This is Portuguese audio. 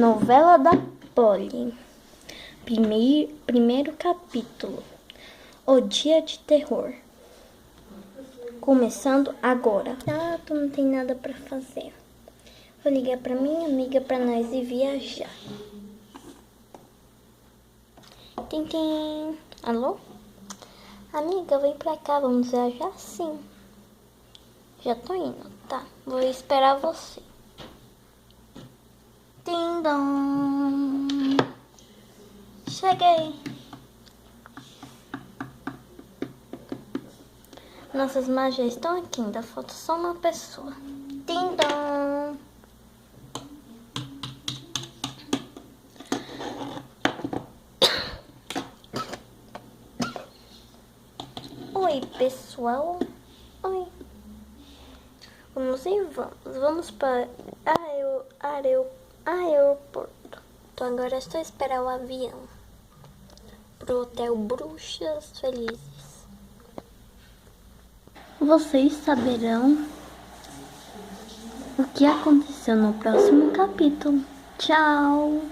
Novela da Polly. Primeiro capítulo. O Dia de Terror. Começando agora. Tu não tem nada pra fazer. Vou ligar pra minha amiga pra nós ir viajar. Tim. Alô? Amiga, vem pra cá, vamos viajar sim. Já tô indo, tá? Vou esperar você. Tim-dom. Cheguei. Nossas magias estão aqui, ainda falta só uma pessoa. Tim-dom. Oi, pessoal. Oi. Vamos para aeroporto. Então agora é só esperar o avião pro Hotel Bruxas Felizes. Vocês saberão o que aconteceu no próximo capítulo. Tchau!